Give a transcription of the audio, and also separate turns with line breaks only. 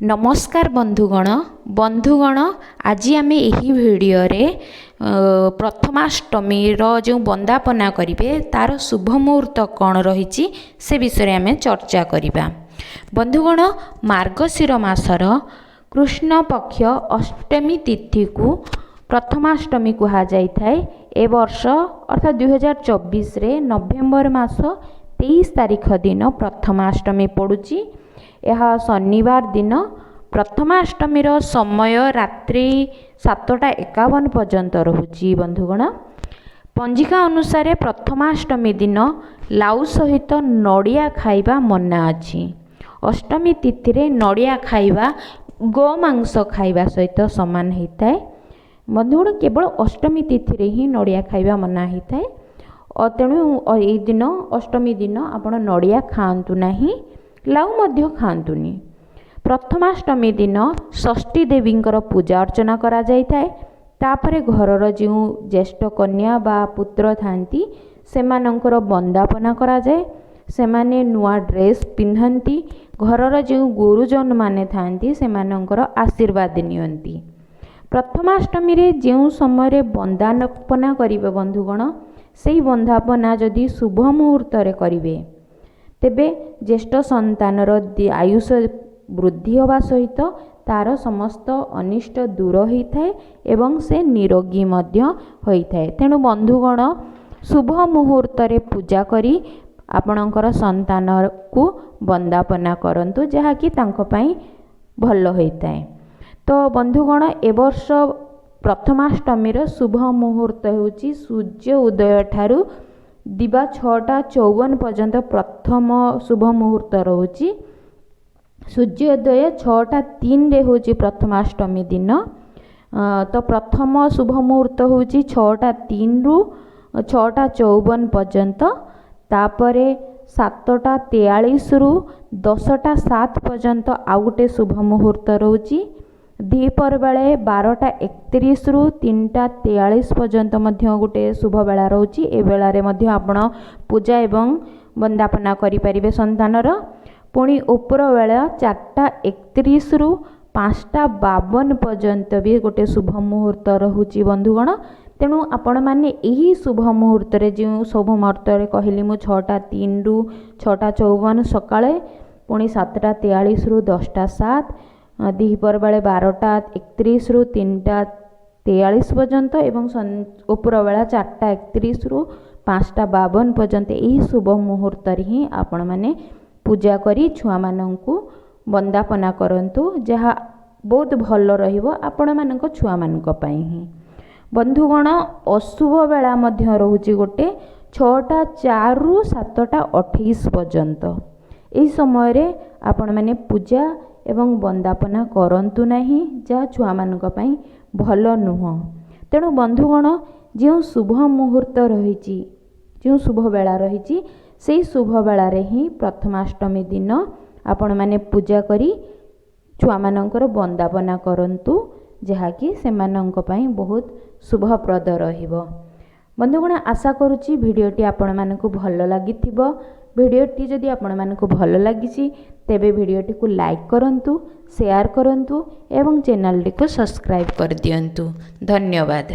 नमस्कार बंधुगण आज आम यही भिडियो प्रथमाष्टमी जो वंदापना करेंगे तार शुभ मुहूर्त कौन रही से विषय आम चर्चा करवा। बंधुगण मार्गशीर मासर कृष्ण पक्ष अष्टमी तिथि को प्रथमाष्टमी कह जाए। ए वर्ष अर्थात 2024 रे नवेम्बर मास 23 तारीख दिन प्रथमाष्टमी पड़ुची। यह शनिवार दिन प्रथमाष्टमी समय रात्रि 7:51 पर्यंत रहुची। बंधुगण पंजिका अनुसार प्रथमाष्टमी दिन लाउ सहित नड़िया खाइबा मना अछि। अष्टमी तिथि रे नड़िया खाइबा गोमांस खाइबा सहित समान होता है। बंधुगण केवल अष्टमी तिथि रे ही नड़िया खाइबा मना होता है। तेणु यही दिन अष्टमी दिन आपण नड़िया खाआंतु नाही, लाउ मध्य खाआंतुनी। प्रथमाष्टमी दिन षष्ठी देवींकर पूजा अर्चना करा जाइथाय। तापरे घरर जो ज्येष्ठ कन्या बा पुत्र थांती सेमानंकर वंदापना करा जाए। सेमाने नुआ ड्रेस पिंधंती। घरर जो गुरुजन माने थांती सेमानंकर आशीर्वाद नियंती। प्रथमाष्टमी रे जो समय रे वंदापना करिवे बंधुगण सेही वंदापना जदि शुभ मुहूर्त रे करिवे तेबे ज्येष्ठ संतानर आयुष वृद्धि होगा सहित तार समस्त अनिष्ट दूर होता है एवं से निरोगी मध्य होता है। तेणु बंधुगण शुभ मुहूर्त रे पूजा करी आपणकर संतान को वंदापना करंतु जहाँकि तांको पई भल होता है। तो बंधुगण ए वर्ष प्रथमाष्टमी शुभ मुहूर्त होची सूर्य उदय ठारू दिवा 6:54 पर्यंत प्रथम शुभ मुहूर्त रोची। सूर्योदय 6:03 रे होची प्रथमाष्टमी दिन। तो प्रथम शुभ मुहूर्त होची 6:03 रु 6:54 पर्यंत। तापरे 7:43 रु 10:07 पर्यंत आउ गोटे शुभ मुहूर्त रोची। द्विपर बेले 12:31 रु 3:43 पर्यंत मध्य गोटे शुभ बेला रोची। ए बेलारे मध्य आपण पूजा एवं वंदापना करि परिबे संतानर। पुणी ऊपर बेला 4:31 रु 5:52 पर्यंत भी गोटे शुभ मुहूर्त रहुची बंधुगण। तेणु आपण माने यही शुभ मुहूर्त रे जो शुभ मुहूर्त रे कहली मु 6:03 रु 6:54 सकाळे, पुणी 7:43 रु 10:07, द्विपर बेले 12:31 रु 3:43 पर्यंत एवं ऊपर बेला 4:31 रु 5:52 पर्यंत यही शुभ मुहूर्त ही आपण माने पूजा करी छुआ माननकु वंदापना करंतु, जहा बहुत भल रहिबो आपण मानक छुआ मानक पई ही। बंधुगण अशुभ बेला मध्य रहुची गोटे 6:04 रु 7:28 पर्यंत। एही समय रे आपण माने पूजा एवं वंदापना करंतु नहीं, जहा छुआ मानक पई भल नुह। तेणु बंधुगण जो शुभ मुहूर्त रही जो शुभ बेला रही से शुभ बेला रे ही प्रथमाष्टमी दिन आपण माने पूजा करी छुआ मानकर वंदापना करंतु, जहाँकि सेमानंक पई बहुत शुभप्रद रहिबो। बंधुगण आशा करुच्ची भिडियोटी आपण मानकु भल लागिथिबो। भिडियोटी जदि आपण मानकु भल लागिछि तेबे भिडियोटी को लाइक करंतु, शेयर करंतु एवं चैनल टी को सब्सक्राइब कर दियंतु। धन्यवाद।